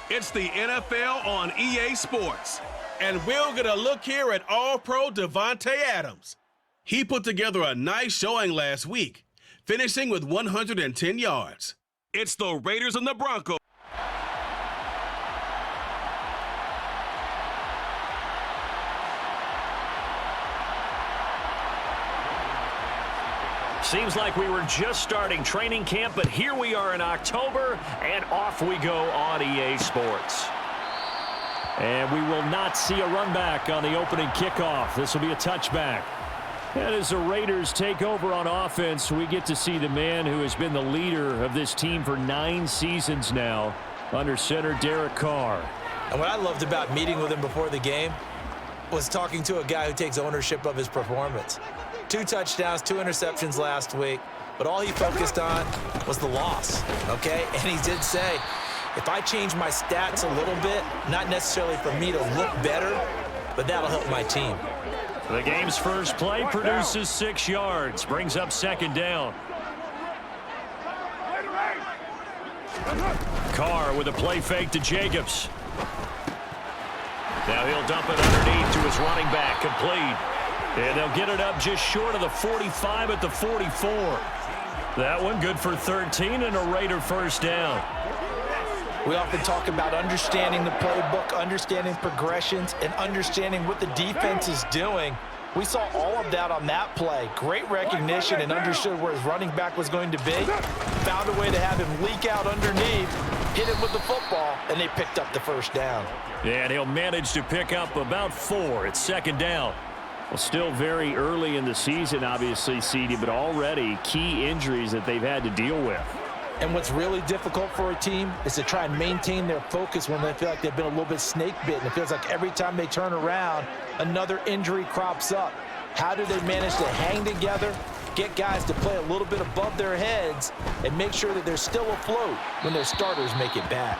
It's the NFL on EA Sports. And we'll get a look here at All-Pro Devontae Adams. He put together a nice showing last week, finishing with 110 yards. It's the Raiders and the Broncos. Seems like we were just starting training camp, but here we are in October, and off we go on EA Sports. And we will not see a run back on the opening kickoff. This will be a touchback. And as the Raiders take over on offense, we get to see the man who has been the leader of this team for 9 seasons now, under center Derek Carr. And what I loved about meeting with him before the game was talking to a guy who takes ownership of his performance. 2 touchdowns, 2 interceptions last week, but all he focused on was the loss, okay? And he did say, if I change my stats a little bit, not necessarily for me to look better, but that'll help my team. The game's first play produces 6 yards, brings up second down. Carr with a play fake to Jacobs. Now he'll dump it underneath to his running back, complete. And they'll get it up just short of the 45 at the 44. That one good for 13 and a Raider first down. We often talk about understanding the playbook, understanding progressions, and understanding what the defense is doing. We saw all of that on that play. Great recognition and understood where his running back was going to be. Found a way to have him leak out underneath, hit him with the football, and they picked up the first down. Yeah, and he'll manage to pick up about 4 at second down. Well, still very early in the season, obviously, CD, but already key injuries that they've had to deal with. And what's really difficult for a team is to try and maintain their focus when they feel like they've been a little bit snake-bitten. It feels like every time they turn around, another injury crops up. How do they manage to hang together, get guys to play a little bit above their heads, and make sure that they're still afloat when their starters make it back?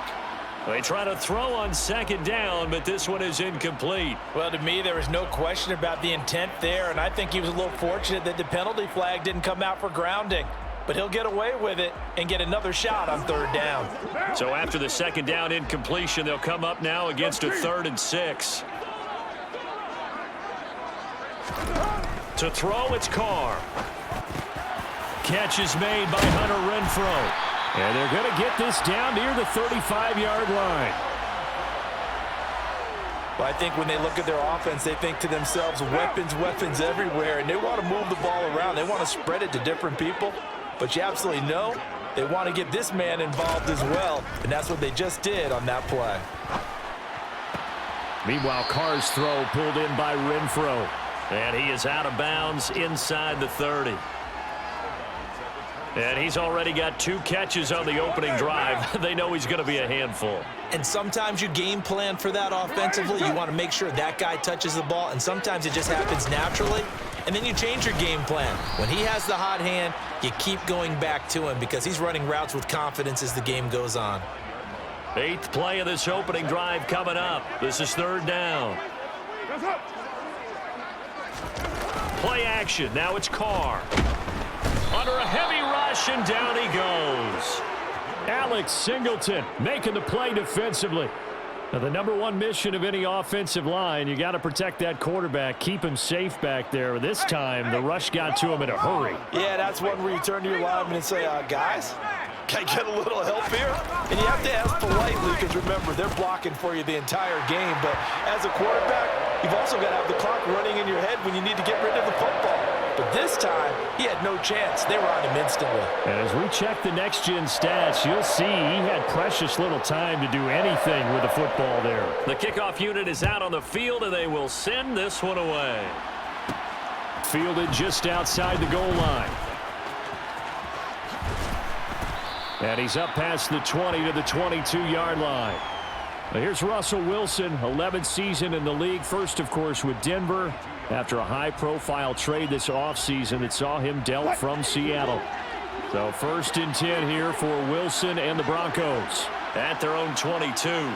They try to throw on second down, but this one is incomplete. Well, to me, there was no question about the intent there, and I think he was a little fortunate that the penalty flag didn't come out for grounding. But he'll get away with it and get another shot on third down. So after the second down incompletion, they'll come up now against a 3rd and 6. To throw, it's Carr. Catch is made by Hunter Renfrow. And they're going to get this down near the 35-yard line. Well, I think when they look at their offense, they think to themselves, weapons, weapons everywhere, and they want to move the ball around. They want to spread it to different people. But you absolutely know they want to get this man involved as well, and that's what they just did on that play. Meanwhile, Carr's throw pulled in by Renfrow. And he is out of bounds inside the 30. And he's already got 2 catches on the opening drive. They know he's going to be a handful. And sometimes you game plan for that offensively. You want to make sure that guy touches the ball, and sometimes it just happens naturally. And then you change your game plan. When he has the hot hand, you keep going back to him because he's running routes with confidence as the game goes on. 8th play of this opening drive coming up. This is 3rd down. Play action. Now it's Carr. Under a heavy rush, and down he goes. Alex Singleton making the play defensively. Now, the #1 mission of any offensive line, you got to protect that quarterback, keep him safe back there. This time, the rush got to him in a hurry. Yeah, that's one where you turn to your lineman and say, guys, can I get a little help here? And you have to ask politely because, remember, they're blocking for you the entire game. But as a quarterback, you've also got to have the clock running in your head when you need to get rid of the football. But this time, he had no chance. They were on him instantly. And as we check the next-gen stats, you'll see he had precious little time to do anything with the football there. The kickoff unit is out on the field, and they will send this one away. Fielded just outside the goal line. And he's up past the 20 to the 22-yard line. Now here's Russell Wilson, 11th season in the league. First, of course, with Denver after a high-profile trade this offseason that saw him dealt from Seattle. So 1st and 10 here for Wilson and the Broncos at their own 22.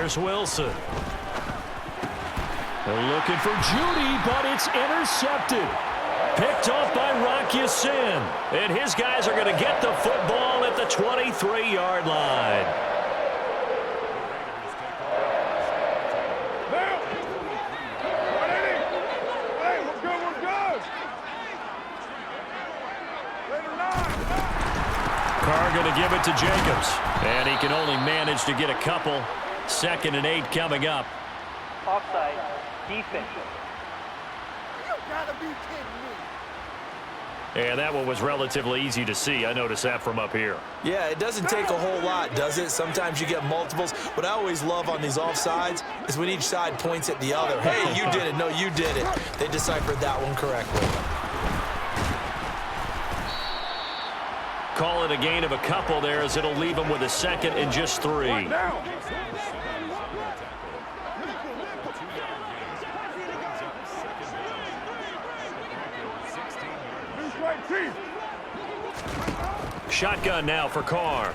Here's Wilson. They're looking for Judy, but it's intercepted. Picked off by Rocky Sin. And his guys are going to get the football at the 23-yard line. Carr going to give it to Jacobs. And he can only manage to get a couple. 2nd and 8 coming up. Offside. Defense. You gotta be kidding me. And that one was relatively easy to see. I noticed that from up here. Yeah, it doesn't take a whole lot, does it? Sometimes you get multiples. What I always love on these offsides is when each side points at the other. Hey, you did it. No, you did it. They deciphered that one correctly. Call it a gain of a couple there as it'll leave them with a 2nd and just 3. Shotgun now for Carr.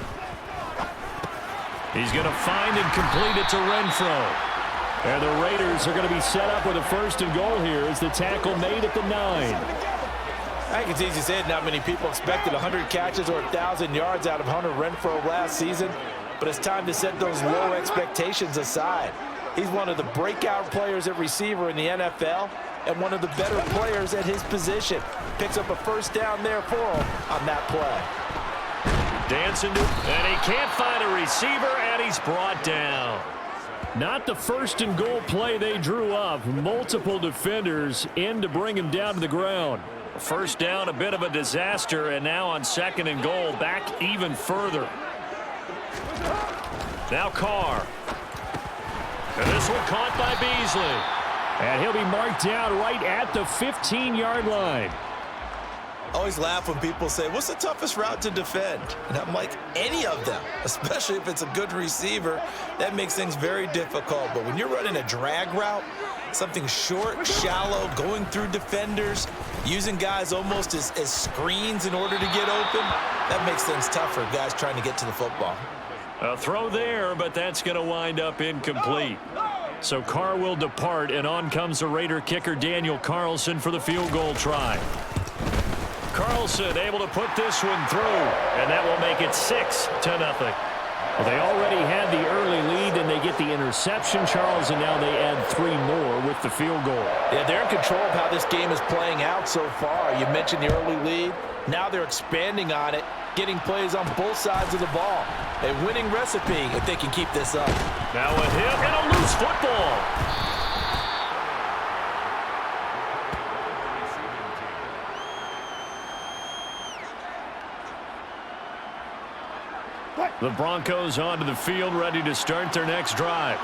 He's going to find and complete it to Renfro. And the Raiders are going to be set up with a 1st and goal here as the tackle made at the 9. I think it's easy to say not many people expected 100 catches or 1,000 yards out of Hunter Renfro last season, but it's time to set those low expectations aside. He's one of the breakout players at receiver in the NFL and one of the better players at his position. Picks up a 1st down there for him on that play. Dancing to, and he can't find a receiver, and he's brought down. Not the 1st and goal play they drew up. Multiple defenders in to bring him down to the ground. 1st down, a bit of a disaster, and now on 2nd and goal, back even further. Now Carr. And this one caught by Beasley. And he'll be marked down right at the 15-yard line. I always laugh when people say, what's the toughest route to defend? And I'm like, any of them, especially if it's a good receiver. That makes things very difficult. But when you're running a drag route, something short, shallow, going through defenders, using guys almost as screens in order to get open, that makes things tougher, guys trying to get to the football. A throw there, but that's going to wind up incomplete. So Carr will depart, and on comes the Raider kicker Daniel Carlson for the field goal try. Carlson able to put this one through, and that will make it 6-0. Well, they already had the early lead, and they get the interception, Charles, and now they add 3 more with the field goal. Yeah, they're in control of how this game is playing out so far. You mentioned the early lead. Now they're expanding on it, getting plays on both sides of the ball. A winning recipe if they can keep this up. Now a hit and a loose football. The Broncos onto the field, ready to start their next drive.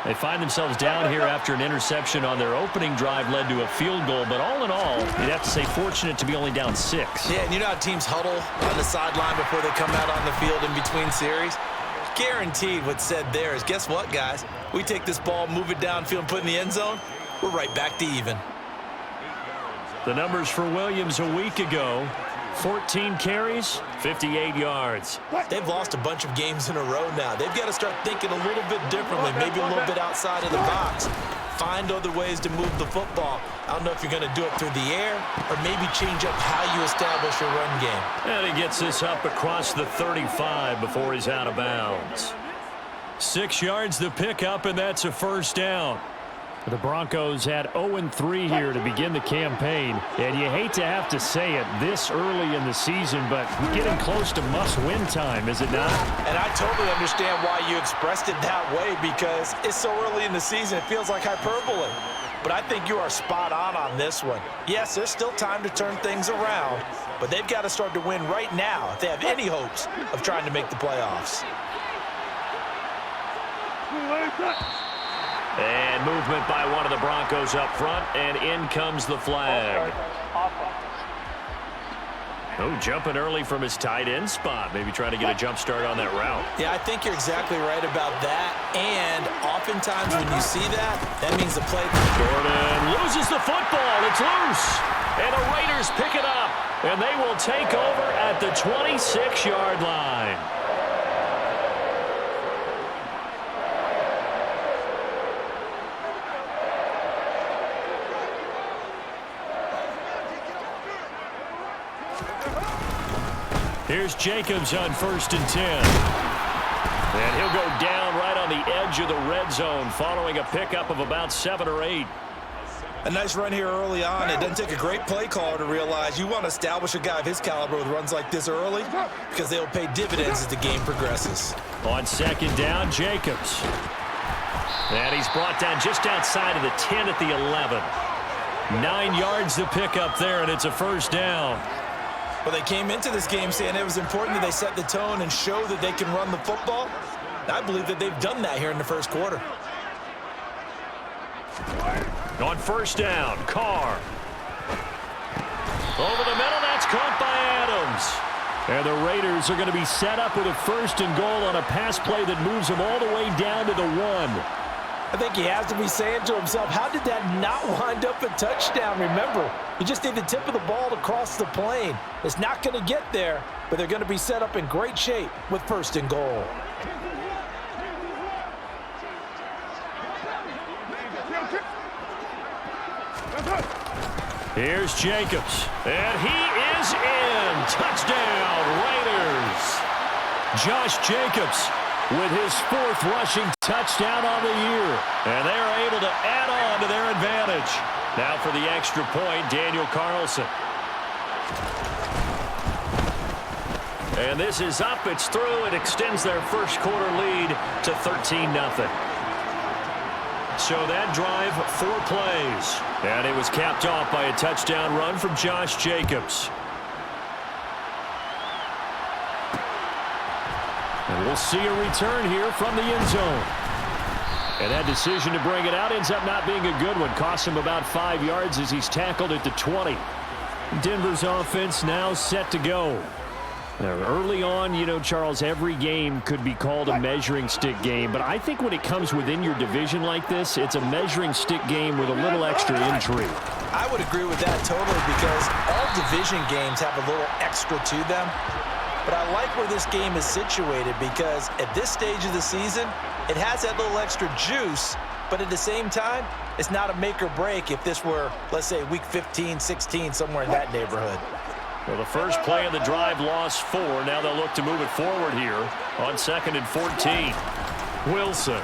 They find themselves down here after an interception on their opening drive led to a field goal. But all in all, you'd have to say fortunate to be only down 6. Yeah, and you know how teams huddle on the sideline before they come out on the field in between series? Guaranteed what's said there is, guess what, guys? We take this ball, move it downfield, and put it in the end zone, we're right back to even. The numbers for Williams a week ago. 14 carries, 58 yards. They've lost a bunch of games in a row now. They've got to start thinking a little bit differently, maybe a little bit outside of the box. Find other ways to move the football. I don't know if you're going to do it through the air or maybe change up how you establish your run game. And he gets this up across the 35 before he's out of bounds. 6 yards the pickup, and that's a 1st down. The Broncos had 0-3 here to begin the campaign, and you hate to have to say it this early in the season, but getting close to must-win time, is it not? And I totally understand why you expressed it that way, because it's so early in the season, it feels like hyperbole. But I think you are spot on this one. Yes, there's still time to turn things around, but they've got to start to win right now if they have any hopes of trying to make the playoffs. And movement by one of the Broncos up front, and in comes the flag. Oh, jumping early from his tight end spot. Maybe trying to get a jump start on that route. Yeah, I think you're exactly right about that. And oftentimes when you see that, that means the play. Jordan loses the football. It's loose. And the Raiders pick it up. And they will take over at the 26-yard line. Here's Jacobs on 1st and 10. And he'll go down right on the edge of the red zone following a pickup of about 7 or 8. A nice run here early on. It doesn't take a great play caller to realize you want to establish a guy of his caliber with runs like this early because they'll pay dividends as the game progresses. On 2nd down, Jacobs. And he's brought down just outside of the 10 at the 11. 9 yards to pick up there, and it's a 1st down. Well, they came into this game saying it was important that they set the tone and show that they can run the football. And I believe that they've done that here in the 1st quarter. On 1st down, Carr. Over the middle, that's caught by Adams. And the Raiders are going to be set up with a 1st and goal on a pass play that moves them all the way down to the 1. I think he has to be saying to himself, how did that not wind up a touchdown? Remember, you just need the tip of the ball to cross the plane. It's not going to get there, but they're going to be set up in great shape with 1st and goal. Here's Jacobs, and he is in. Touchdown, Raiders. Josh Jacobs with his 4th rushing touchdown on the year. And they are able to add on to their advantage. Now for the extra point, Daniel Carlson. And this is up, it's through, it extends their 1st quarter lead to 13-0. So that drive, 4 plays. And it was capped off by a touchdown run from Josh Jacobs. And we'll see a return here from the end zone. And that decision to bring it out ends up not being a good one. Costs him about 5 yards as he's tackled at the 20. Denver's offense now set to go. Now, early on, you know, Charles, every game could be called a measuring stick game. But I think when it comes within your division like this, it's a measuring stick game with a little extra intrigue. I would agree with that totally because all division games have a little extra to them. But I like where this game is situated because at this stage of the season, it has that little extra juice, but at the same time, it's not a make or break if this were, let's say, week 15, 16, somewhere in that neighborhood. Well, the first play of the drive lost 4. Now they'll look to move it forward here on 2nd and 14. Wilson.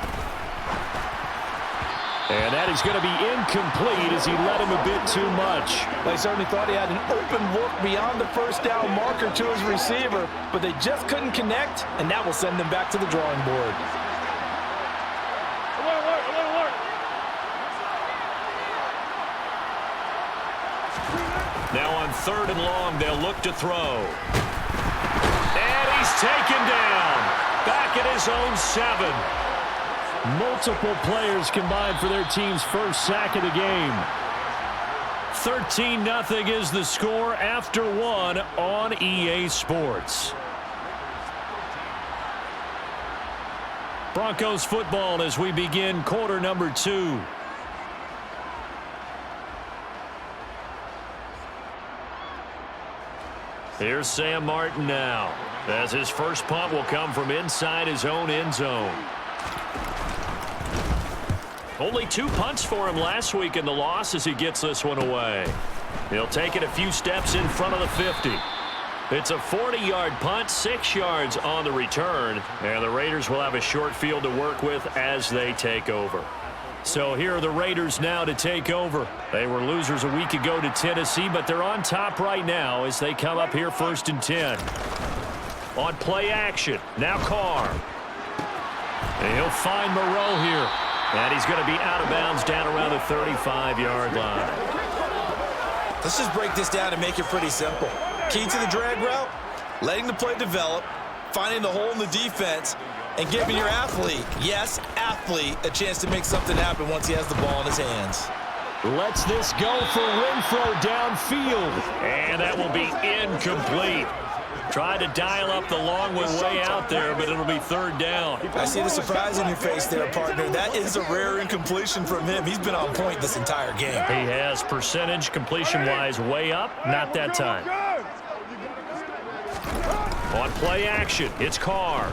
And that is going to be incomplete as he led him a bit too much. They certainly thought he had an open look beyond the 1st down marker to his receiver, but they just couldn't connect, and that will send them back to the drawing board. Now on 3rd and long, they'll look to throw. And he's taken down. Back at his own 7. Multiple players combined for their team's 1st sack of the game. 13-0 is the score after 1 on EA Sports. Broncos football as we begin quarter number 2. Here's Sam Martin now, as his first punt will come from inside his own end zone. Only 2 punts for him last week in the loss as he gets this one away. He'll take it a few steps in front of the 50. It's a 40-yard punt, 6 yards on the return, and the Raiders will have a short field to work with as they take over. So here are the Raiders now to take over. They were losers a week ago to Tennessee, but they're on top right now as they come up here 1st and 10. On play action, now Carr. And he'll find Moreau here. And he's going to be out of bounds down around the 35-yard line. Let's just break this down and make it pretty simple. Key to the drag route, letting the play develop, finding the hole in the defense, and giving your athlete, yes, athlete, a chance to make something happen once he has the ball in his hands. Lets this go for Renfro downfield. And that will be incomplete. Tried to dial up the long one way out there, but it'll be 3rd down. I see the surprise in your face there, partner. That is a rare incompletion from him. He's been on point this entire game. He has percentage completion-wise way up. Not that time. On play action, it's Carr.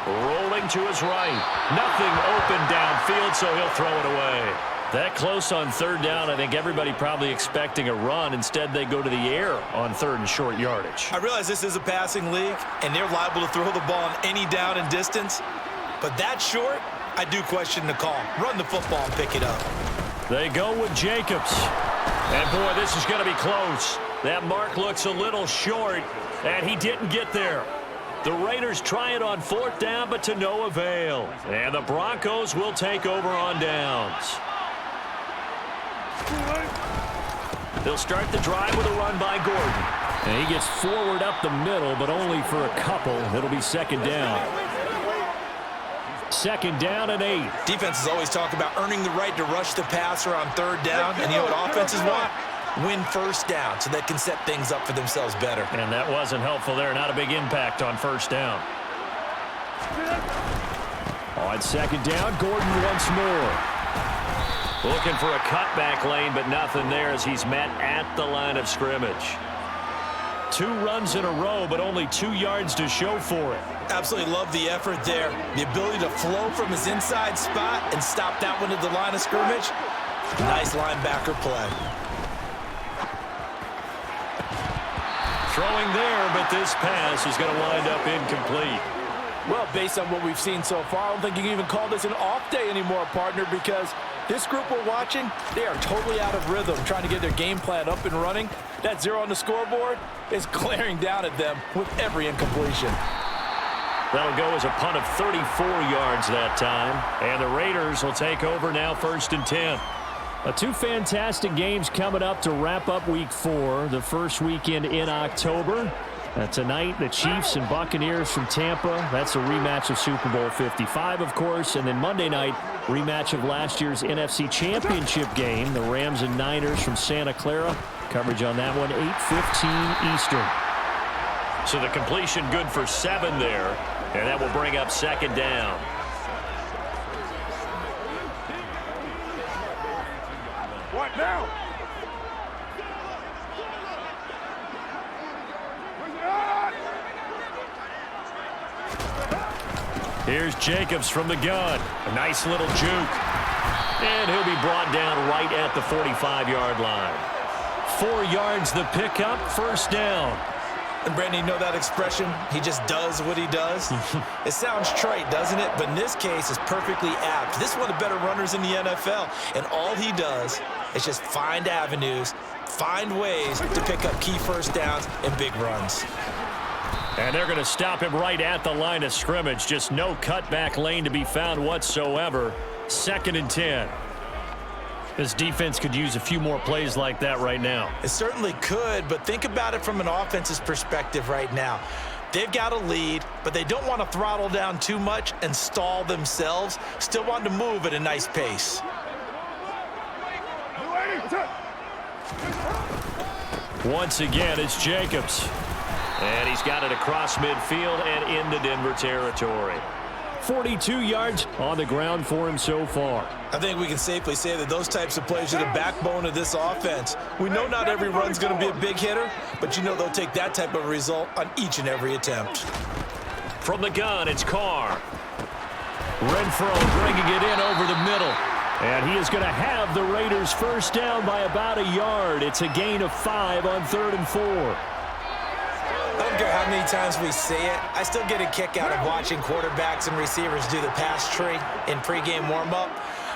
Rolling to his right. Nothing open downfield, so he'll throw it away. That close on third down, I think everybody probably expecting a run. Instead, they go to the air on third and short yardage. I realize this is a passing league, and they're liable to throw the ball on any down and distance. But that short, I do question the call. Run the football and pick it up. They go with Jacobs. And, boy, this is going to be close. That mark looks a little short, and he didn't get there. The Raiders try it on fourth down, but to no avail. And the Broncos will take over on downs. They'll start the drive with a run by Gordon. And he gets forward up the middle, but only for a couple. It'll be second down. Second down and 8. Defenses always talk about earning the right to rush the passer on third down. And you know what offenses want? Win first down so they can set things up for themselves better. And that wasn't helpful there. Not a big impact on first down. On second down, Gordon once more. Looking for a cutback lane, but nothing there as he's met at the line of scrimmage. 2 runs in a row, but only 2 yards to show for it. Absolutely love the effort there. The ability to flow from his inside spot and stop that one at the line of scrimmage. Nice linebacker play. Throwing there, but this pass is going to wind up incomplete. Well, based on what we've seen so far, I don't think you can even call this an off day anymore, partner, because this group we're watching, they are totally out of rhythm, trying to get their game plan up and running. That 0 on the scoreboard is glaring down at them with every incompletion. That'll go as a punt of 34 yards that time. And the Raiders will take over now, 1st and 10. 2 fantastic games coming up to wrap up Week 4, the first weekend in October. Tonight, the Chiefs and Buccaneers from Tampa. That's a rematch of Super Bowl 55, of course. And then Monday night, rematch of last year's NFC Championship game, the Rams and Niners from Santa Clara. Coverage on that one, 8:15 Eastern. So the completion good for 7 there, and that will bring up second down. What now? Here's Jacobs from the gun. A nice little juke. And he'll be brought down right at the 45-yard line. 4 yards the pickup, first down. And Brandon, you know that expression? He just does what he does. It sounds trite, doesn't it? But in this case, it's perfectly apt. This is one of the better runners in the NFL. And all he does is just find avenues, find ways to pick up key first downs and big runs. And they're going to stop him right at the line of scrimmage. Just no cutback lane to be found whatsoever. 2nd and 10. This defense could use a few more plays like that right now. It certainly could, but think about it from an offense's perspective right now. They've got a lead, but they don't want to throttle down too much and stall themselves. Still want to move at a nice pace. Once again, it's Jacobs. And he's got it across midfield and into Denver territory. 42 yards on the ground for him so far. I think we can safely say that those types of plays are the backbone of this offense. We know not every run's going to be a big hitter, but you know they'll take that type of result on each and every attempt. From the gun, it's Carr. Renfro bringing it in over the middle. And he is going to have the Raiders first down by about a yard. It's a gain of 5 on 3rd and 4. I don't care how many times we say it, I still get a kick out of watching quarterbacks and receivers do the pass tree in pregame warm-up.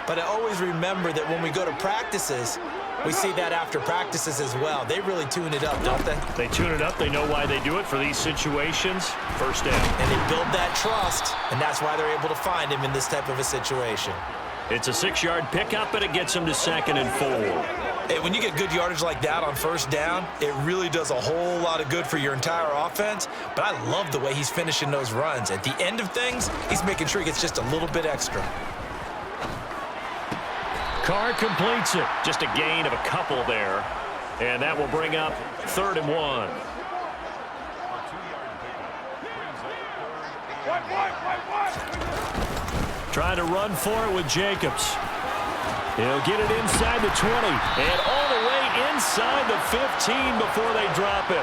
But I always remember that when we go to practices, we see that after practices as well. They really tune it up, don't they? They tune it up. They know why they do it for these situations. First down. And they build that trust, and that's why they're able to find him in this type of a situation. It's a 6-yard pickup, and it gets him to 2nd and 4. Hey, when you get good yardage like that on first down, it really does a whole lot of good for your entire offense. But I love the way he's finishing those runs. At the end of things, he's making sure he gets just a little bit extra. Carr completes it. Just a gain of a couple there. And that will bring up 3rd and 1. Trying to run for it with Jacobs. He'll get it inside the 20 and all the way inside the 15 before they drop it.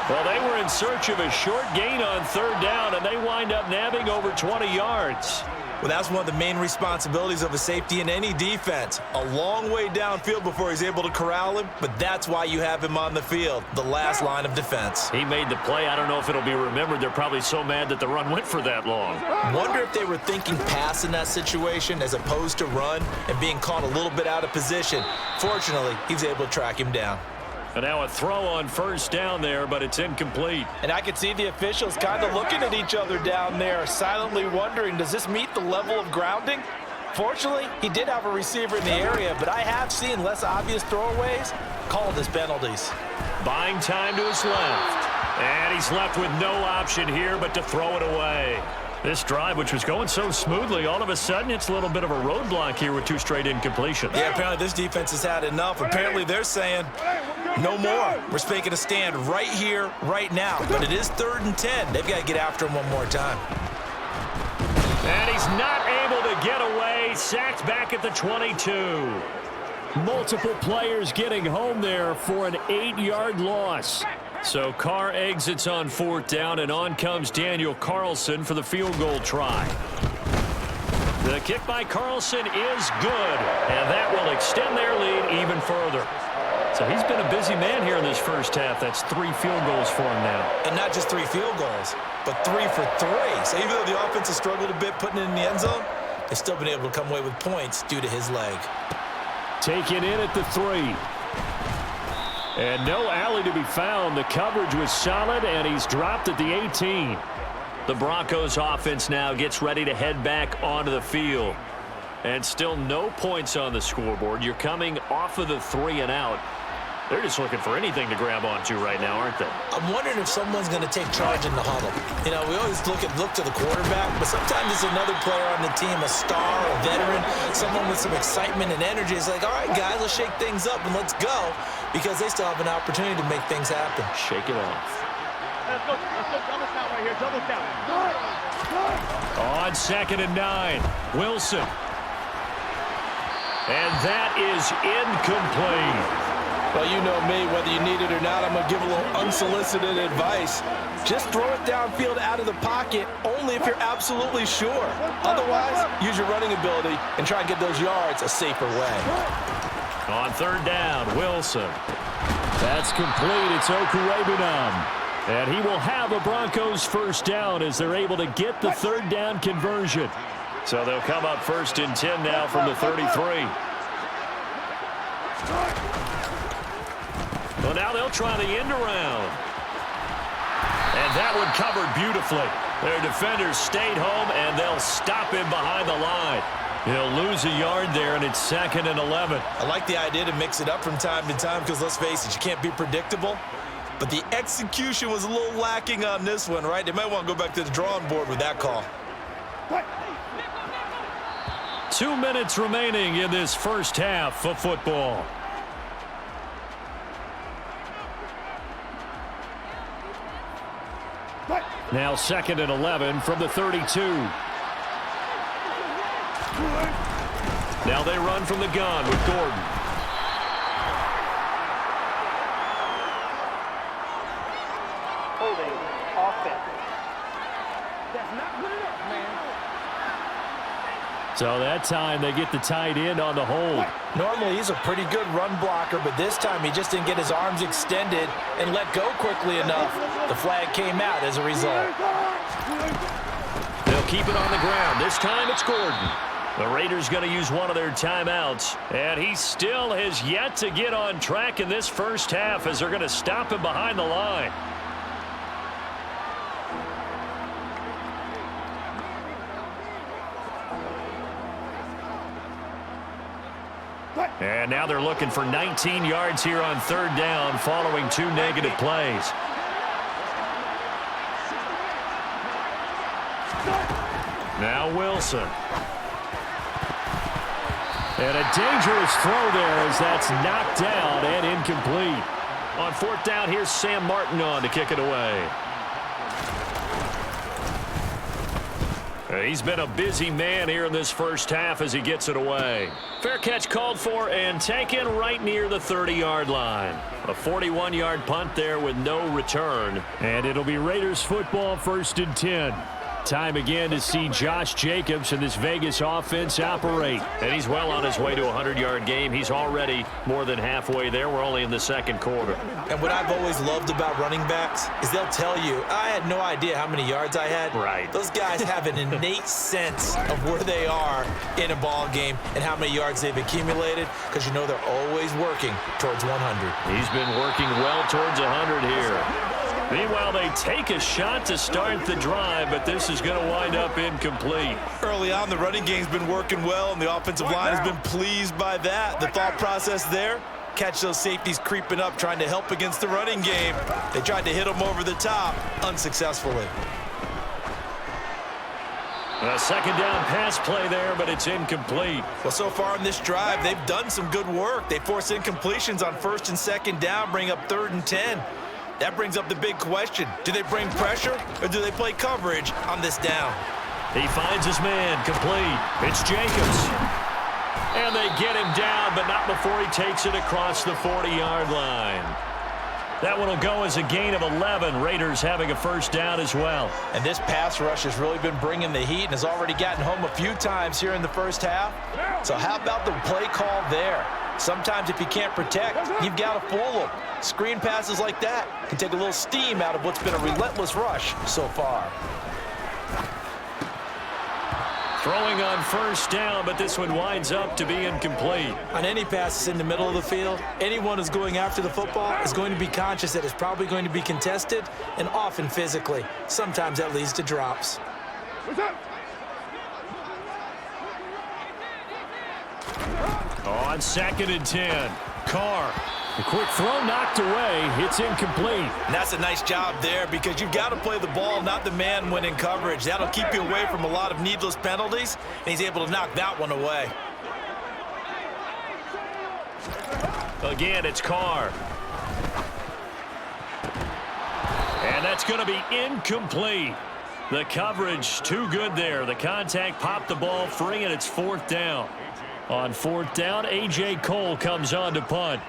Well, they were in search of a short gain on 3rd down, and they wind up nabbing over 20 yards. Well, that's one of the main responsibilities of a safety in any defense. A long way downfield before he's able to corral him, but that's why you have him on the field, the last line of defense. He made the play. I don't know if it'll be remembered. They're probably so mad that the run went for that long. Wonder if they were thinking pass in that situation as opposed to run and being caught a little bit out of position. Fortunately, he was able to track him down. And now a throw on first down there, but it's incomplete. And I could see the officials kind of looking at each other down there, silently wondering, does this meet the level of grounding? Fortunately, he did have a receiver in the area, but I have seen less obvious throwaways called as penalties. Buying time to his left. And he's left with no option here but to throw it away. This drive, which was going so smoothly, all of a sudden it's a little bit of a roadblock here with 2 straight incompletions. Yeah, apparently this defense has had enough. Apparently they're saying, no more. We're making a stand right here, right now. But it is 3rd and 10. They've got to get after him one more time. And he's not able to get away. Sacked back at the 22. Multiple players getting home there for an 8-yard loss. So Carr exits on 4th down, and on comes Daniel Carlson for the field goal try. The kick by Carlson is good, and that will extend their lead even further. So he's been a busy man here in this first half. That's 3 field goals for him now. And not just 3 field goals, but 3 for 3. So even though the offense has struggled a bit putting it in the end zone, they've still been able to come away with points due to his leg. Taken in at the 3. And no alley to be found. The coverage was solid, and he's dropped at the 18. The Broncos offense now gets ready to head back onto the field. And still no points on the scoreboard. You're coming off of the 3 and out. They're just looking for anything to grab onto right now, aren't they? I'm wondering if someone's going to take charge in the huddle. You know, we always look to the quarterback, but sometimes it's another player on the team, a star, a veteran, someone with some excitement and energy. It's like, all right, guys, let's shake things up and let's go, because they still have an opportunity to make things happen. Shake it off. Let's go double count right here, double count. On 2nd and 9, Wilson. And that is incomplete. Well, you know me, whether you need it or not, I'm going to give a little unsolicited advice. Just throw it downfield out of the pocket only if you're absolutely sure. Otherwise, use your running ability and try and get those yards a safer way. On 3rd down, Wilson. That's complete. It's Okurebunom. And he will have a Broncos first down as they're able to get the 3rd down conversion. So they'll come up 1st and 10 now from the 33. Well, now they'll try the end around. And that one covered beautifully. Their defenders stayed home, and they'll stop him behind the line. He'll lose a yard there, and it's 2nd and 11. I like the idea to mix it up from time to time because, let's face it, you can't be predictable. But the execution was a little lacking on this one, right? They might want to go back to the drawing board with that call. 2 minutes remaining in this first half of football. Now 2nd and 11 from the 32. Now they run from the gun with Gordon. Holding offense. That's not good enough, man. So that time they get the tight end on the hold. Normally, he's a pretty good run blocker, but this time he just didn't get his arms extended and let go quickly enough. The flag came out as a result. They'll keep it on the ground. This time it's Gordon. The Raiders going to use one of their timeouts, and he still has yet to get on track in this first half as they're going to stop him behind the line. And now they're looking for 19 yards here on 3rd down following 2 negative plays. Now Wilson. And a dangerous throw there as that's knocked down and incomplete. On 4th down, here's Sam Martin on to kick it away. He's been a busy man here in this first half as he gets it away. Fair catch called for and taken right near the 30-yard line. A 41-yard punt there with no return. And it'll be Raiders football 1st and 10. Time again to see Josh Jacobs and this Vegas offense operate. And he's well on his way to a 100-yard game. He's already more than halfway there. We're only in the second quarter. And what I've always loved about running backs is they'll tell you, I had no idea how many yards I had. Right. Those guys have an innate sense of where they are in a ball game and how many yards they've accumulated, because you know they're always working towards 100. He's been working well towards 100 here. Meanwhile, they take a shot to start the drive, but this is going to wind up incomplete. Early on, the running game's been working well, and the offensive line has been pleased by that. The thought process there, catch those safeties creeping up, trying to help against the running game. They tried to hit them over the top, unsuccessfully. A second down pass play there, but it's incomplete. Well, so far in this drive, they've done some good work. They force incompletions on first and second down, bring up 3rd and 10. That brings up the big question. Do they bring pressure, or do they play coverage on this down? He finds his man, complete. It's Jacobs. And they get him down, but not before he takes it across the 40-yard line. That one will go as a gain of 11. Raiders having a first down as well. And this pass rush has really been bringing the heat and has already gotten home a few times here in the first half. So how about the play call there? Sometimes if you can't protect, you've got to fool them. Screen passes like that can take a little steam out of what's been a relentless rush so far. Throwing on first down, but this one winds up to be incomplete. On any passes in the middle of the field, anyone who's going after the football is going to be conscious that it's probably going to be contested, and often physically. Sometimes that leads to drops. On 2nd and 10, Carr. A quick throw knocked away. It's incomplete. And that's a nice job there, because you've got to play the ball, not the man when in coverage. That'll keep you away from a lot of needless penalties, and he's able to knock that one away. Again, it's Carr. And that's going to be incomplete. The coverage too good there. The contact popped the ball free, and it's 4th down. On 4th down, A.J. Cole comes on to punt.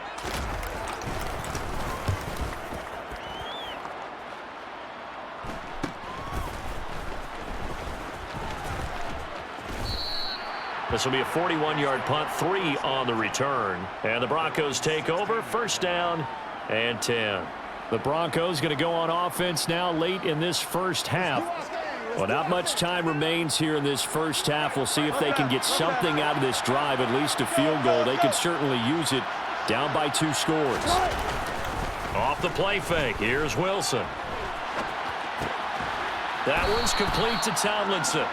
This will be a 41-yard punt, 3 on the return. And the Broncos take over, first down and 10. The Broncos going to go on offense now late in this first half. Well, not much time remains here in this first half. We'll see if they can get something out of this drive, at least a field goal. They could certainly use it, down by 2 scores. Off the play fake, here's Wilson. That one's complete to Tomlinson.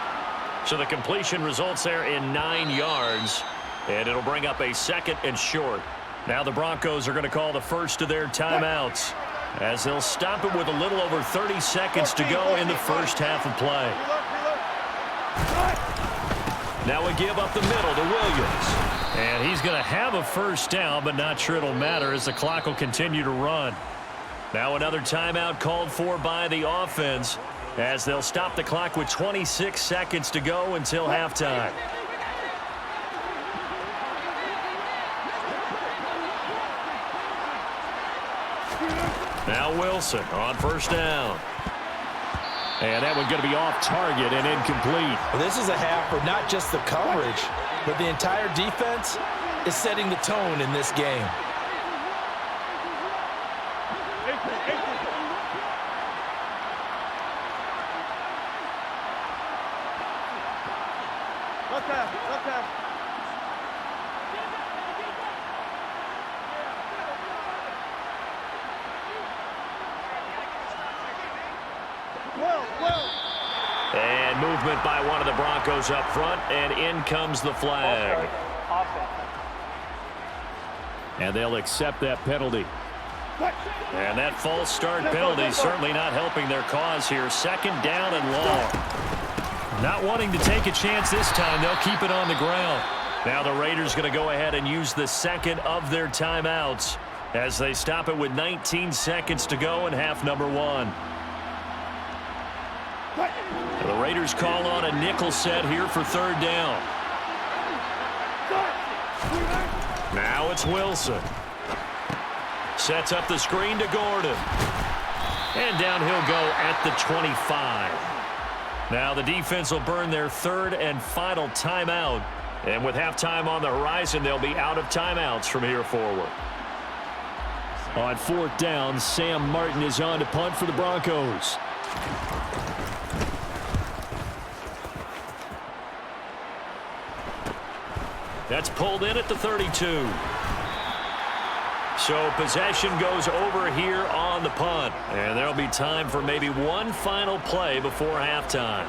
So the completion results there in 9 yards, and it'll bring up a 2nd and short. Now the Broncos are going to call the first of their timeouts, as they'll stop it with a little over 30 seconds to go in the first half of play. Now we give up the middle to Williams. And he's going to have a first down, but not sure it'll matter as the clock will continue to run. Now another timeout called for by the offense, as they'll stop the clock with 26 seconds to go until halftime. Now Wilson on first down. And that one's going to be off target and incomplete. Well, this is a half where not just the coverage, but the entire defense is setting the tone in this game. And movement by one of the Broncos up front, and in comes the flag. And they'll accept that penalty. And that false start penalty certainly not helping their cause here. 2nd down and long. Not wanting to take a chance this time, they'll keep it on the ground. Now the Raiders going to go ahead and use the 2nd of their timeouts as they stop it with 19 seconds to go in half number 1. The Raiders call on a nickel set here for 3rd down. Now it's Wilson. Sets up the screen to Gordon. And down he'll go at the 25. Now the defense will burn their third and final timeout. And with halftime on the horizon, they'll be out of timeouts from here forward. On fourth down, Sam Martin is on to punt for the Broncos. That's pulled in at the 32. So possession goes over here on the punt. And there'll be time for maybe one final play before halftime.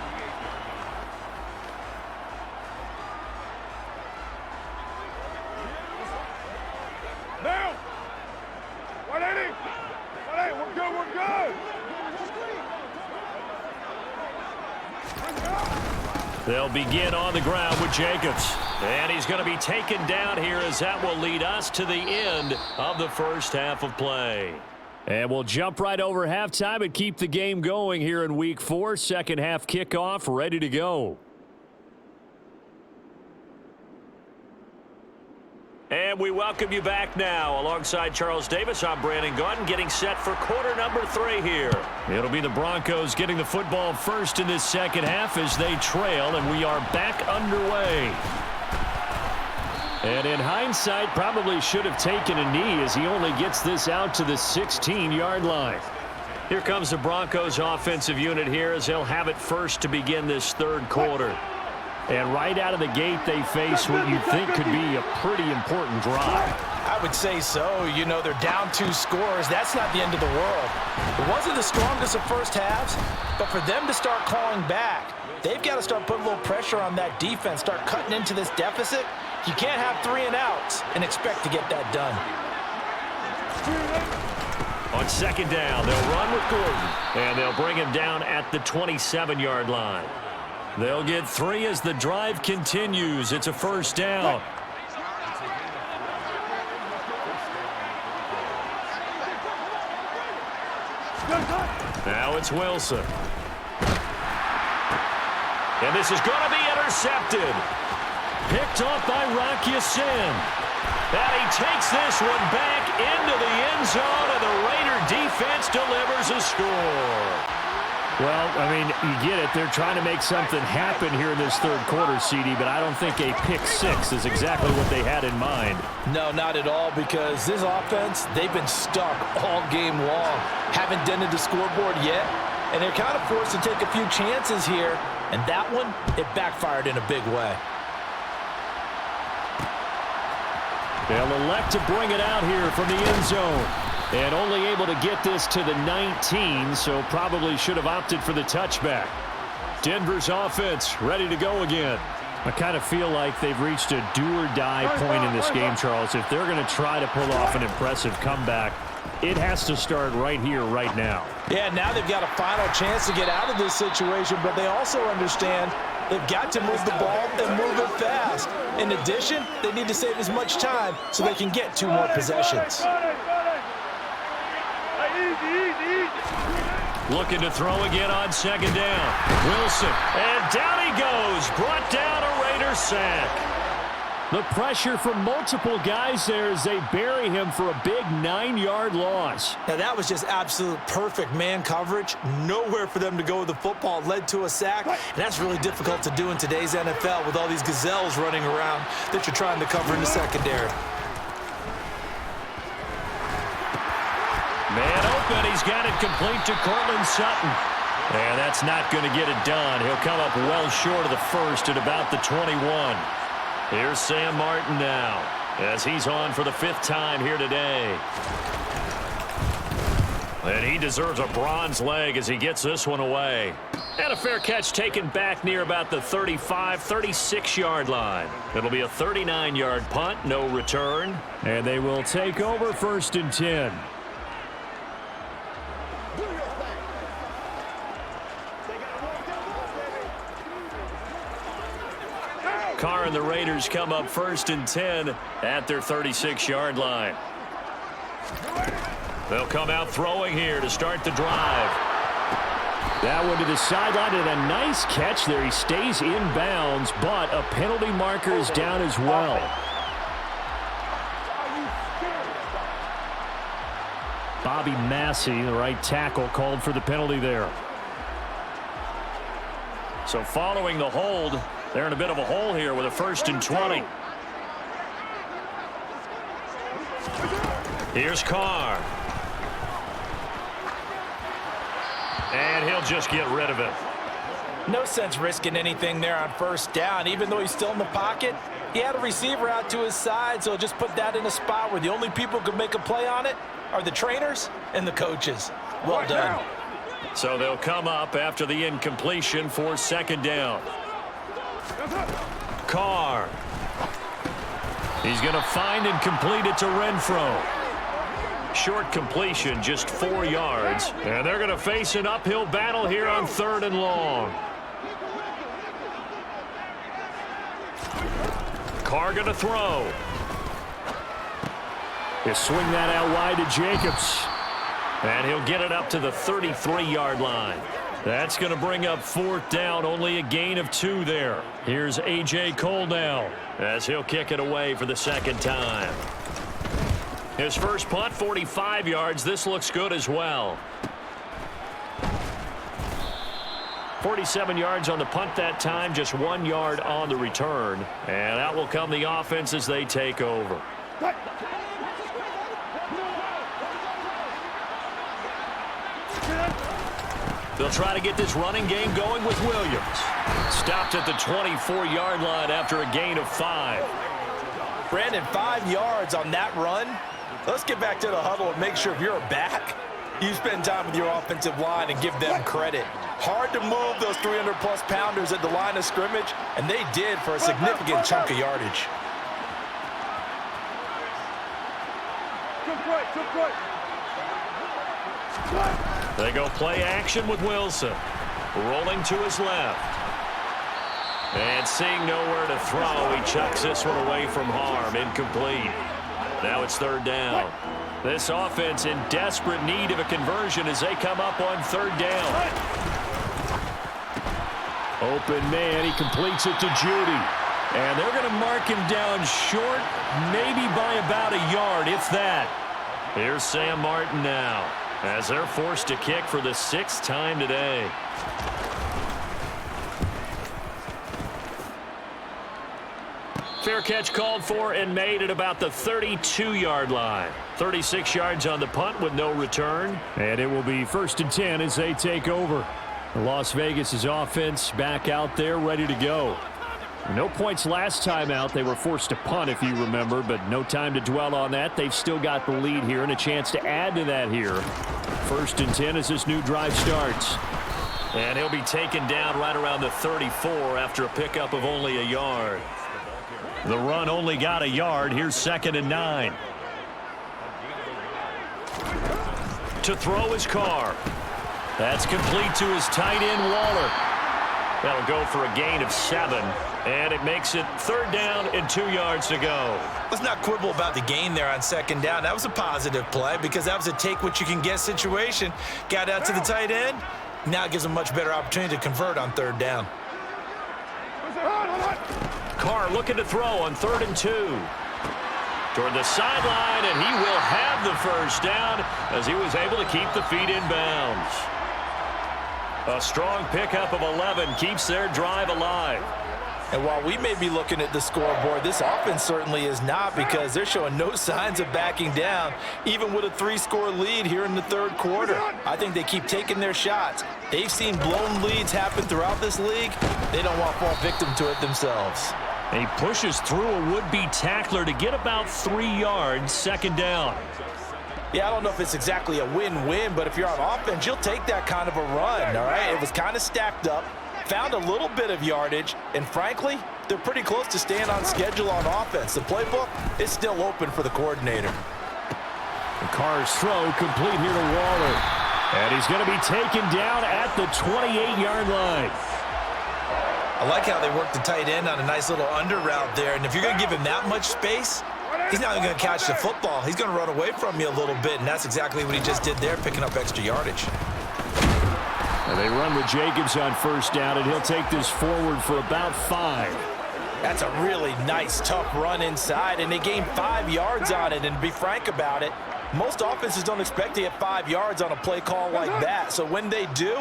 They'll begin on the ground with Jacobs. And he's going to be taken down here as that will lead us to the end of the first half of play. And we'll jump right over halftime and keep the game going here in Week 4. Second half kickoff ready to go. And we welcome you back now. Alongside Charles Davis, I'm Brandon Gaudin, getting set for quarter number 3 here. It'll be the Broncos getting the football first in this second half as they trail, and we are back underway. And in hindsight, probably should have taken a knee as he only gets this out to the 16-yard line. Here comes the Broncos offensive unit here as they'll have it first to begin this third quarter. And right out of the gate, they face what you think could be a pretty important drive. I would say so. You know, they're down 2 scores. That's not the end of the world. It wasn't the strongest of first halves, but for them to start clawing back, they've got to start putting a little pressure on that defense, start cutting into this deficit. You can't have 3 and outs and expect to get that done. On second down, they'll run with Gordon, and they'll bring him down at the 27-yard line. They'll get 3 as the drive continues. It's a first down. Now it's Wilson. And this is going to be intercepted. Picked off by Rocky Sin. And he takes this one back into the end zone, and the Raider defense delivers a score. Well, I mean, you get it. They're trying to make something happen here in this third quarter, CD, but I don't think a pick-6 is exactly what they had in mind. No, not at all, because this offense, they've been stuck all game long. Haven't dented the scoreboard yet, and they're kind of forced to take a few chances here, and that one, it backfired in a big way. They'll elect to bring it out here from the end zone. And only able to get this to the 19, so probably should have opted for the touchback. Denver's offense ready to go again. I kind of feel like they've reached a do-or-die point in this game, Charles. If they're going to try to pull off an impressive comeback, it has to start right here, right now. Yeah, now they've got a final chance to get out of this situation, but they also understand they've got to move the ball and move it fast. In addition, they need to save as much time so they can get 2 more possessions. Looking to throw again on second down. Wilson, and down he goes. Brought down a Raider sack. The pressure from multiple guys there as they bury him for a big 9-yard loss. Now that was just absolute perfect man coverage. Nowhere for them to go with the football. Led to a sack. And that's really difficult to do in today's NFL with all these gazelles running around that you're trying to cover in the secondary. Man open, he's got it complete to Cortland Sutton. And that's not going to get it done. He'll come up well short of the first at about the 21. Here's Sam Martin now as he's on for the 5th time here today. And he deserves a bronze leg as he gets this one away. And a fair catch taken back near about the 35, 36-yard line. It'll be a 39-yard punt, no return. And they will take over 1st and 10. Carr and the Raiders come up 1st and 10 at their 36-yard line. They'll come out throwing here to start the drive. That one to the sideline and a nice catch there. He stays in bounds, but a penalty marker is down as well. Bobby Massey, the right tackle, called for the penalty there. So following the hold, they're in a bit of a hole here with a 1st and 20. Here's Carr. And he'll just get rid of it. No sense risking anything there on 1st down. Even though he's still in the pocket, he had a receiver out to his side, so just put that in a spot where the only people who could make a play on it are the trainers and the coaches. Well done. So they'll come up after the incompletion for 2nd down. Carr. He's going to find and complete it to Renfro. Short completion, just 4 yards. And they're going to face an uphill battle here on 3rd and long. Carr going to throw. He'll swing that out wide to Jacobs. And he'll get it up to the 33-yard line. That's going to bring up 4th down, only a gain of 2 there. Here's A.J. Cole now as he'll kick it away for the 2nd time. His first punt, 45 yards. This looks good as well. 47 yards on the punt that time, just 1 yard on the return. And out will come the offense as they take over. They'll try to get this running game going with Williams. Stopped at the 24-yard line after a gain of 5. Brandon, 5 yards on that run. Let's get back to the huddle and make sure if you're a back, you spend time with your offensive line and give them credit. Hard to move those 300-plus pounders at the line of scrimmage, and they did for a significant chunk of yardage. They go play action with Wilson. Rolling to his left. And seeing nowhere to throw, he chucks this one away from harm. Incomplete. Now it's 3rd down. This offense in desperate need of a conversion as they come up on 3rd down. Open man, he completes it to Judy. And they're going to mark him down short, maybe by about a yard, if that. Here's Sam Martin now as they're forced to kick for the 6th time today. Fair catch called for and made at about the 32-yard line. 36 yards on the punt with no return. And it will be 1st and 10 as they take over. Las Vegas' offense back out there ready to go. No points last time out. They were forced to punt, if you remember, but no time to dwell on that. They've still got the lead here and a chance to add to that here. 1st and 10 as this new drive starts. And he'll be taken down right around the 34 after a pickup of only a yard. The run only got a yard. Here's 2nd and 9. To throw his Carr. That's complete to his tight end, Waller. That'll go for a gain of 7. And it makes it 3rd down and 2 yards to go. Let's not quibble about the gain there on 2nd down. That was a positive play because that was a take-what-you-can-get situation. Got out to the tight end. Now it gives him a much better opportunity to convert on 3rd down. Carr looking to throw on 3rd and 2. Toward the sideline, and he will have the 1st down as he was able to keep the feet in bounds. A strong pickup of 11 keeps their drive alive. And while we may be looking at the scoreboard, this offense certainly is not because they're showing no signs of backing down, even with a 3-score lead here in the 3rd quarter. I think they keep taking their shots. They've seen blown leads happen throughout this league. They don't want to fall victim to it themselves. And he pushes through a would-be tackler to get about 3 yards, 2nd down. Yeah, I don't know if it's exactly a win-win, but if you're on offense, you'll take that kind of a run, all right? It was kind of stacked up. Found a little bit of yardage, and frankly, they're pretty close to staying on schedule on offense. The playbook is still open for the coordinator. The Carr's throw complete here to Waller. And he's going to be taken down at the 28-yard line. I like how they work the tight end on a nice little under route there, and if you're going to give him that much space, he's not even going to catch the football. He's going to run away from you a little bit, and that's exactly what he just did there, picking up extra yardage. And they run with Jacobs on 1st down, and he'll take this forward for about 5. That's a really nice, tough run inside, and they gained 5 yards on it. And to be frank about it, most offenses don't expect to get 5 yards on a play call like that. So when they do,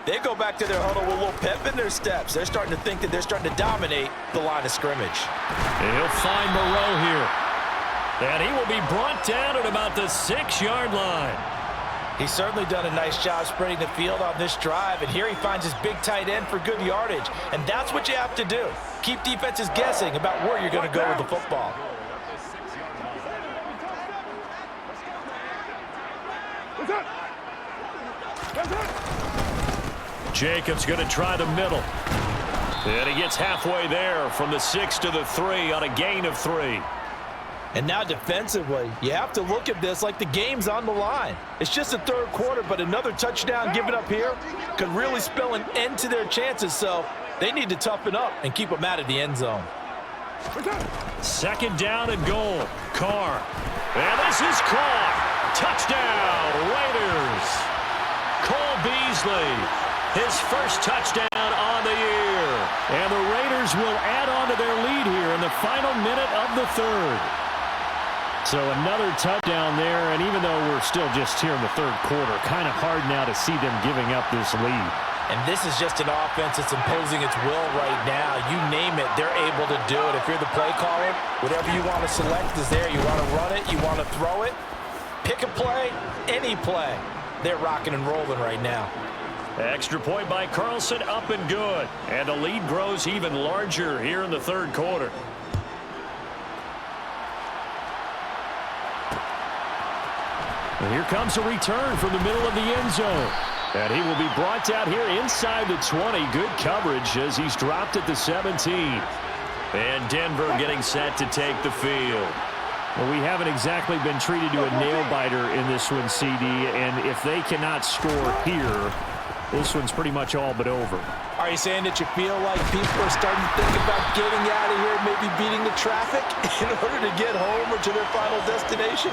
They go back to their huddle with a little pep in their steps. They're starting to think that they're starting to dominate the line of scrimmage. And he'll find Moreau here. And he will be brought down at about the 6-yard line. He's certainly done a nice job spreading the field on this drive, and here he finds his big tight end for good yardage. And that's what you have to do. Keep defenses guessing about where you're going to go with the football. Jacobs going to try the middle. And he gets halfway there from the 6 to the 3 on a gain of 3. And now defensively, you have to look at this like the game's on the line. It's just the third quarter, but another touchdown given up here could really spell an end to their chances. So they need to toughen up and keep them out of the end zone. 2nd down and goal. Carr. And this is caught. Touchdown, Raiders. Cole Beasley, his first touchdown on the year. And the Raiders will add on to their lead here in the final minute of the 3rd. So another touchdown there, and even though we're still just here in the 3rd quarter, kind of hard now to see them giving up this lead. And this is just an offense that's imposing its will right now. You name it, they're able to do it. If you're the play caller, whatever you want to select is there. You want to run it, you want to throw it, pick a play, any play. They're rocking and rolling right now. Extra point by Carlson, up and good. And the lead grows even larger here in the 3rd quarter. And here comes a return from the middle of the end zone. And he will be brought out here inside the 20. Good coverage as he's dropped at the 17. And Denver getting set to take the field. Well, we haven't exactly been treated to a nail-biter in this one, CD. And if they cannot score here, this one's pretty much all but over. Are you saying that you feel like people are starting to think about getting out of here, maybe beating the traffic in order to get home or to their final destination?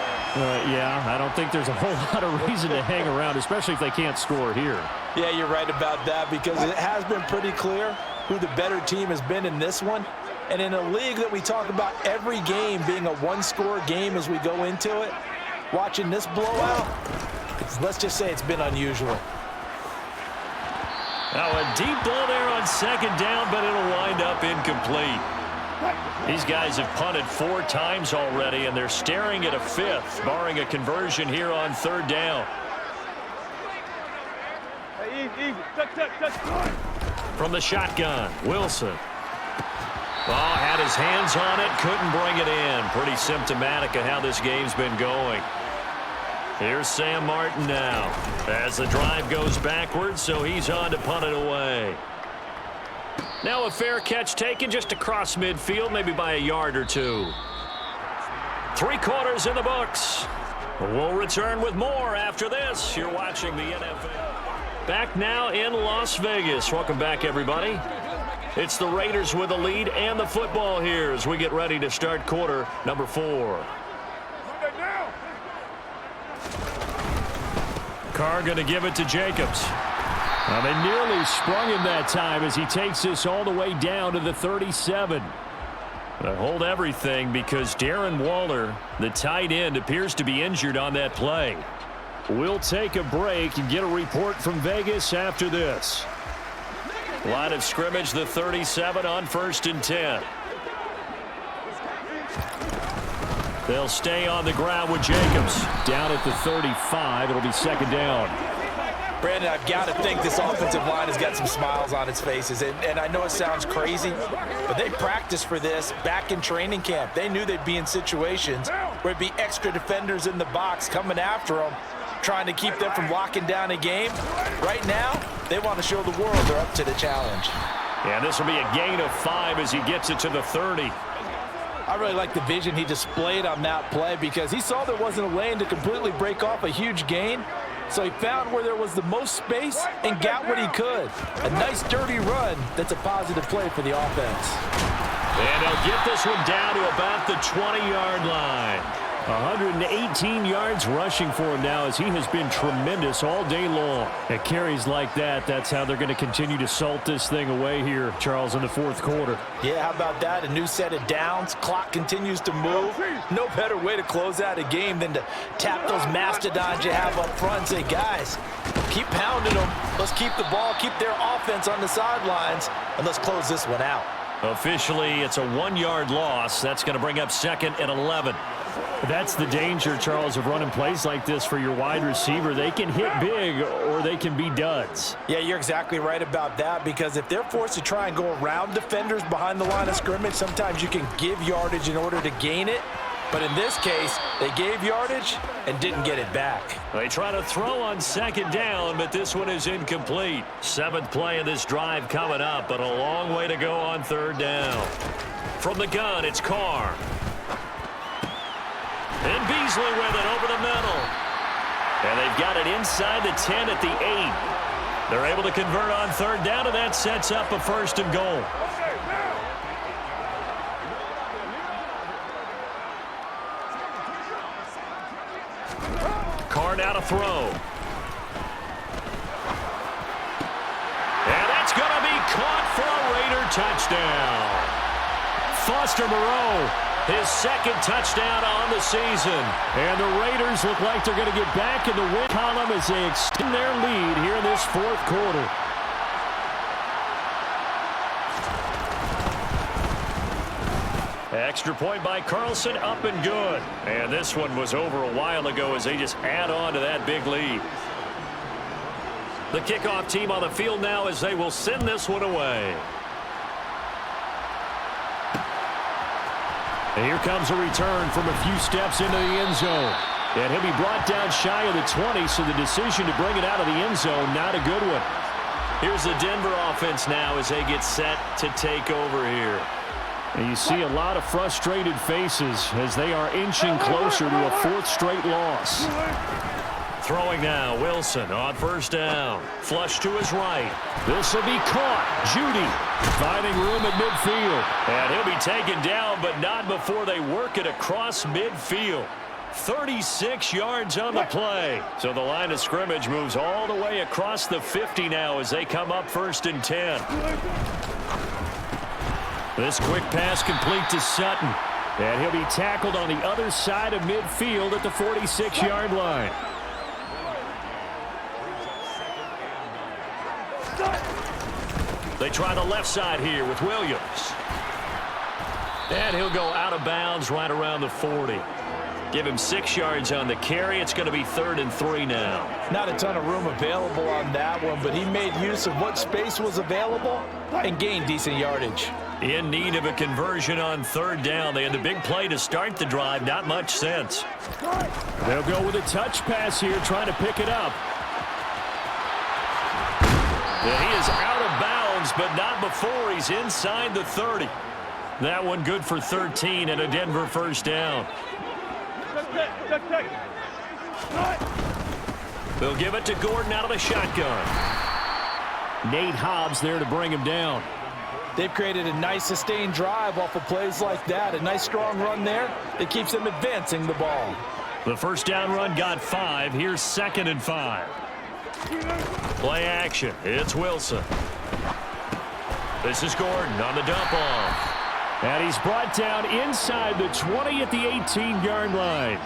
Yeah, I don't think there's a whole lot of reason to hang around, especially if they can't score here. Yeah, you're right about that because it has been pretty clear who the better team has been in this one. And in a league that we talk about every game being a one-score game as we go into it, watching this blowout, let's just say it's been unusual. Now a deep ball there on 2nd down, but it'll wind up incomplete. These guys have punted 4 times already, and they're staring at a 5th, barring a conversion here on 3rd down. Easy. Touch. From the shotgun, Wilson. Oh, had his hands on it, couldn't bring it in. Pretty symptomatic of how this game's been going. Here's Sam Martin now as the drive goes backwards, so he's on to punt it away. Now a fair catch taken just across midfield, maybe by a yard or 2. 3 quarters in the books. We'll return with more after this. You're watching the NFL. Back now in Las Vegas. Welcome back, everybody. It's the Raiders with the lead and the football here as we get ready to start quarter number 4. Carr going to give it to Jacobs. Now they nearly sprung him that time as he takes this all the way down to the 37. Hold everything because Darren Waller, the tight end, appears to be injured on that play. We'll take a break and get a report from Vegas after this. Line of scrimmage, the 37 on 1st and 10. They'll stay on the ground with Jacobs. Down at the 35, it'll be 2nd down. Brandon, I've got to think this offensive line has got some smiles on its faces. And I know it sounds crazy, but they practiced for this back in training camp. They knew they'd be in situations where it'd be extra defenders in the box coming after them, trying to keep them from locking down a game. Right now, they want to show the world they're up to the challenge. Yeah, this will be a gain of 5 as he gets it to the 30. I really like the vision he displayed on that play because he saw there wasn't a lane to completely break off a huge gain. So he found where there was the most space and got what he could. A nice dirty run that's a positive play for the offense. And they'll get this one down to about the 20-yard line. 118 yards rushing for him now as he has been tremendous all day long. At carries like that, that's how they're going to continue to salt this thing away here, Charles, in the fourth quarter. Yeah, how about that? A new set of downs. Clock continues to move. No better way to close out a game than to tap those mastodons you have up front and say, guys, keep pounding them. Let's keep the ball, keep their offense on the sidelines, and let's close this one out. Officially, it's a 1-yard loss. That's going to bring up 2nd and 11. That's the danger, Charles, of running plays like this for your wide receiver. They can hit big or they can be duds. Yeah, you're exactly right about that, because if they're forced to try and go around defenders behind the line of scrimmage, sometimes you can give yardage in order to gain it. But in this case, they gave yardage and didn't get it back. They try to throw on 2nd down, but this one is incomplete. 7th play of this drive coming up, but a long way to go on 3rd down. From the gun, it's Carr. And Beasley with it over the middle. And they've got it inside the 10 at the 8. They're able to convert on 3rd down, and that sets up a 1st and goal. Carr now to throw. And that's going to be caught for a Raider touchdown. Foster Moreau, his 2nd touchdown on the season. And the Raiders look like they're going to get back in the win column as they extend their lead here in this 4th quarter. Extra point by Carlson, up and good. And this one was over a while ago as they just add on to that big lead. The kickoff team on the field now as they will send this one away. And here comes a return from a few steps into the end zone. And he'll be brought down shy of the 20, so the decision to bring it out of the end zone, not a good one. Here's the Denver offense now as they get set to take over here. And you see a lot of frustrated faces as they are inching closer to a 4th straight loss. Throwing now, Wilson on 1st down. Flush to his right. This will be caught. Judy finding room at midfield. And he'll be taken down, but not before they work it across midfield. 36 yards on the play. So the line of scrimmage moves all the way across the 50 now as they come up 1st and 10. This quick pass complete to Sutton. And he'll be tackled on the other side of midfield at the 46-yard line. They try the left side here with Williams. And he'll go out of bounds right around the 40. Give him 6 yards on the carry. It's going to be 3rd and 3 now. Not a ton of room available on that one, but he made use of what space was available and gained decent yardage. In need of a conversion on 3rd down. They had the big play to start the drive. Not much sense. They'll go with a touch pass here, trying to pick it up. And he is out of bounds, but not before he's inside the 30. That one good for 13 and a Denver 1st down. They'll give it to Gordon out of the shotgun. Nate Hobbs there to bring him down. They've created a nice sustained drive off of plays like that. A nice strong run there that keeps them advancing the ball. The 1st down run got 5. Here's 2nd and 5. Play action. It's Wilson. This is Gordon on the dump off. And he's brought down inside the 20 at the 18-yard line.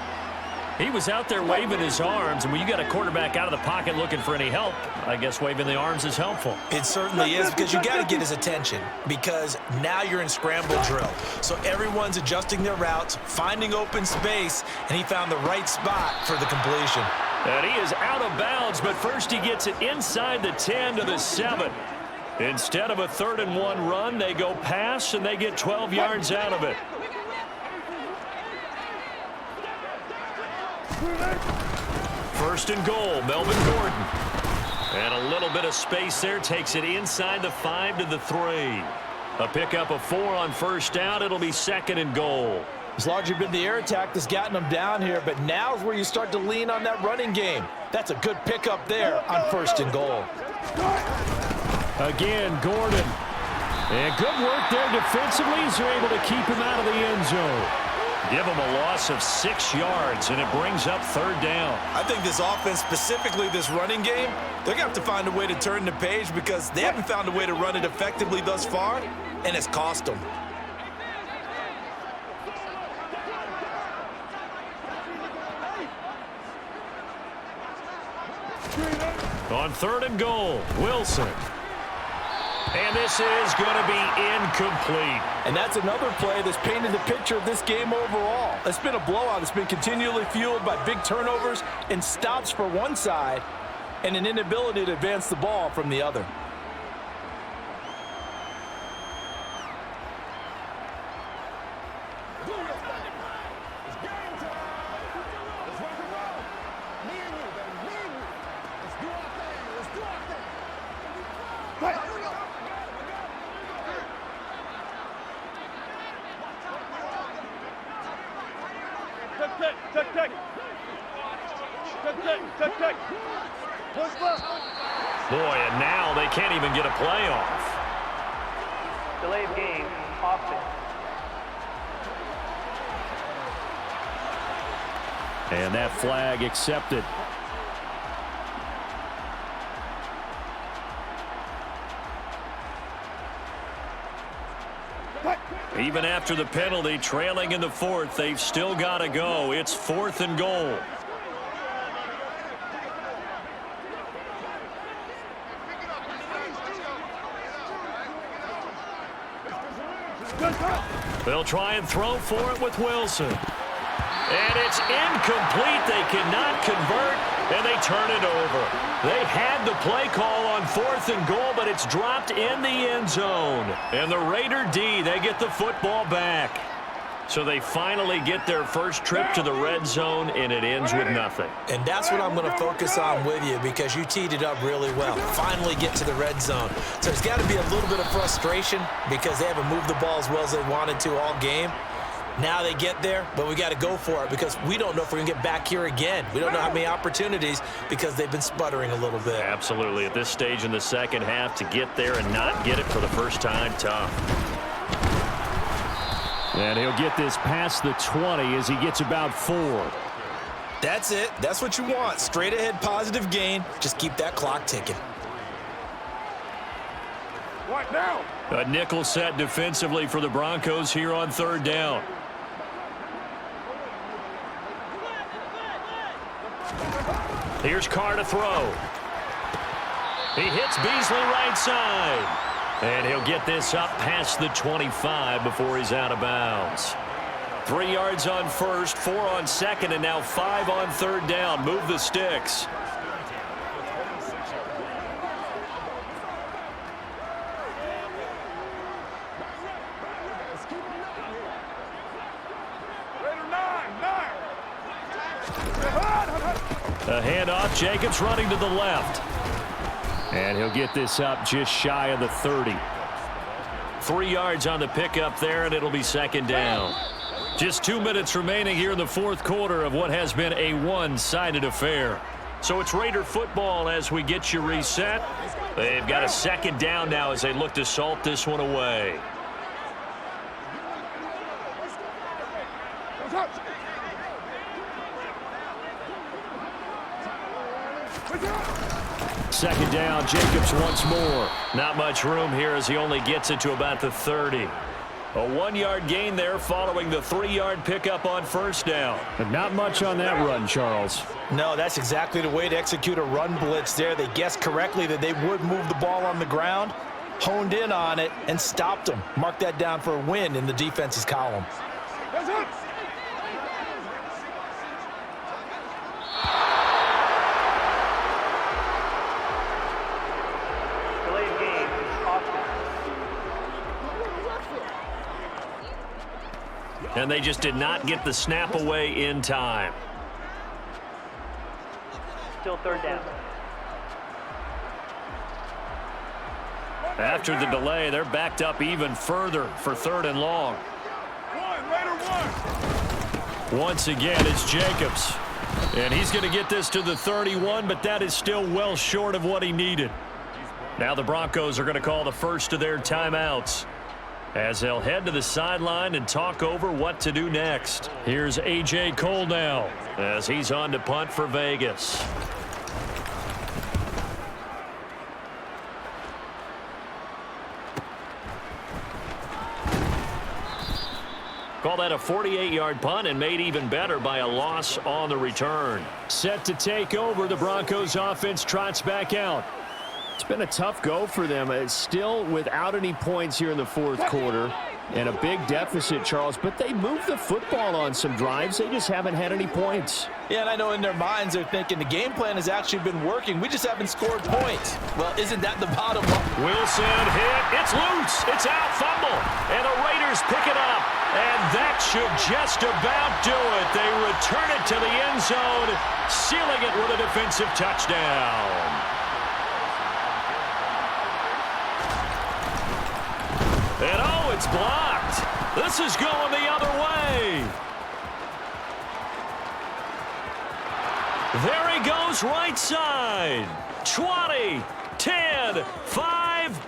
He was out there waving his arms, and when you got a quarterback out of the pocket looking for any help, I guess waving the arms is helpful. It certainly is, because you got to get his attention, because now you're in scramble drill. So everyone's adjusting their routes, finding open space, and he found the right spot for the completion. And he is out of bounds, but first he gets it inside the 10 to the 7. Instead of a 3rd and 1 run, they go pass, and they get 12 yards out of it. First and goal, Melvin Gordon. And a little bit of space there, takes it inside the 5 to the 3. A pickup of 4 on 1st down. It'll be 2nd and goal. It's largely been the air attack that's gotten them down here, but now's where you start to lean on that running game. That's a good pickup there on 1st and goal. Again, Gordon. And good work there defensively as they're able to keep him out of the end zone. Give them a loss of 6 yards, and it brings up 3rd down. I think this offense, specifically this running game, they're going to have to find a way to turn the page because they haven't found a way to run it effectively thus far, and it's cost them. On 3rd and goal, Wilson. And this is going to be incomplete. And that's another play that's painted the picture of this game overall. It's been a blowout. It's been continually fueled by big turnovers and stops for one side and an inability to advance the ball from the other. Boy, and now they can't even get a play off. Delay of game, offense. And that flag accepted. Even after the penalty, trailing in the 4th, they've still got to go. It's 4th and goal. They'll try and throw for it with Wilson. And it's incomplete. They cannot convert, and they turn it over. They had the play call on 4th and goal, but it's dropped in the end zone. And the Raider D, they get the football back. So they finally get their first trip to the red zone, and it ends with nothing. And that's what I'm going to focus on with you because you teed it up really well. Finally get to the red zone. So there's got to be a little bit of frustration because they haven't moved the ball as well as they wanted to all game. Now they get there, but we got to go for it because we don't know if we're going to get back here again. We don't know how many opportunities because they've been sputtering a little bit. Absolutely. At this stage in the second half, to get there and not get it for the first time, tough. And he'll get this past the 20 as he gets about 4. That's it. That's what you want. Straight ahead positive gain. Just keep that clock ticking. Right now. A nickel set defensively for the Broncos here on 3rd down. Here's Carr to throw. He hits Beasley right side. And he'll get this up past the 25 before he's out of bounds. 3 yards on 1st, 4 on 2nd, and now 5 on 3rd down. Move the sticks. A handoff, Jacobs running to the left. And he'll get this up just shy of the 30. 3 yards on the pickup there, and it'll be 2nd down. Just 2 minutes remaining here in the 4th quarter of what has been a one-sided affair. So it's Raider football as we get you reset. They've got a 2nd down now as they look to salt this one away. Second down, Jacobs once more. Not much room here as he only gets it to about the 30. A 1-yard gain there following the 3-yard pickup on 1st down. But not much on that run, Charles. No, that's exactly the way to execute a run blitz there. They guessed correctly that they would move the ball on the ground, honed in on it, and stopped them. Mark that down for a win in the defense's column. And they just did not get the snap away in time. Still 3rd down. After the delay, they're backed up even further for 3rd and long. Once again, it's Jacobs. And he's going to get this to the 31, but that is still well short of what he needed. Now the Broncos are going to call the first of their timeouts. as they'll head to the sideline and talk over what to do next. Here's A.J. Cole now as he's on to punt for Vegas. Call that a 48-yard punt and made even better by a loss on the return. Set to take over, the Broncos offense trots back out. It's been a tough go for them. It's still without any points here in the fourth quarter and a big deficit, Charles, but they moved the football on some drives. They just haven't had any points. Yeah, and I know in their minds they're thinking the game plan has actually been working. We just haven't scored points. Well, isn't that the bottom line? Wilson hit. It's loose. It's out. Fumble. And the Raiders pick it up. And that should just about do it. They return it to the end zone, sealing it with a defensive touchdown. And oh, it's blocked. This is going the other way. There he goes, right side. 20, 10, 5.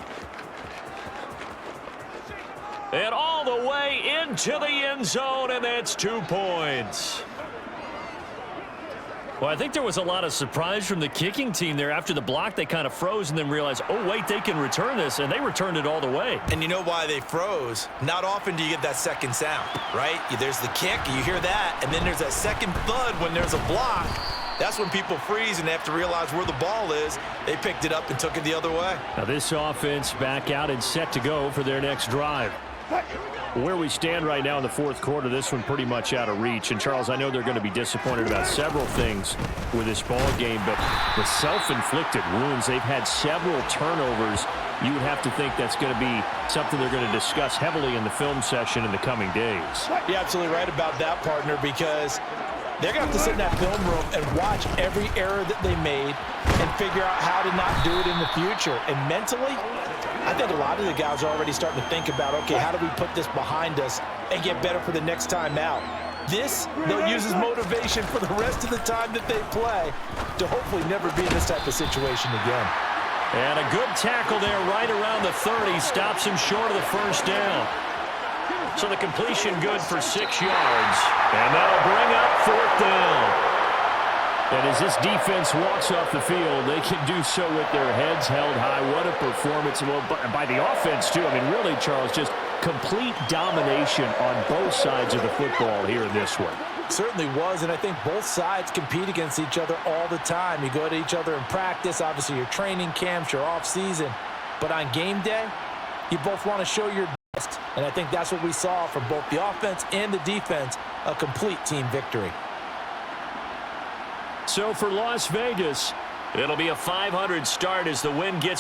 And all the way into the end zone, and that's 2 points. Well, I think there was a lot of surprise from the kicking team there. After the block, they kind of froze and then realized, oh, wait, they can return this, and they returned it all the way. And you know why they froze? Not often do you get that second sound, right? There's the kick, you hear that, and then there's that second thud when there's a block. That's when people freeze and they have to realize where the ball is. They picked it up and took it the other way. Now this offense back out and set to go for their next drive. Where we stand right now in the fourth quarter, this one pretty much out of reach. And, Charles, I know they're going to be disappointed about several things with this ball game, but the self-inflicted wounds, they've had several turnovers. You would have to think that's going to be something they're going to discuss heavily in the film session in the coming days. You're absolutely right about that, partner, because they're going to have to sit in that film room and watch every error that they made and figure out how to not do it in the future. And mentally, I think a lot of the guys are already starting to think about, okay, how do we put this behind us and get better for the next time out? This, they'll use as motivation for the rest of the time that they play to hopefully never be in this type of situation again. And a good tackle there right around the 30. Stops him short of the first down. So the completion good for 6 yards. And that'll bring up fourth down. And as this defense walks off the field, they can do so with their heads held high. What a performance by the offense, too. I mean, really, Charles, just complete domination on both sides of the football here in this one. Certainly was, and I think both sides compete against each other all the time. You go to each other in practice, obviously your training camps, your off-season. But on game day, you both want to show your best. And I think that's what we saw from both the offense and the defense, a complete team victory. So for Las Vegas, it'll be a 500 start as the win gets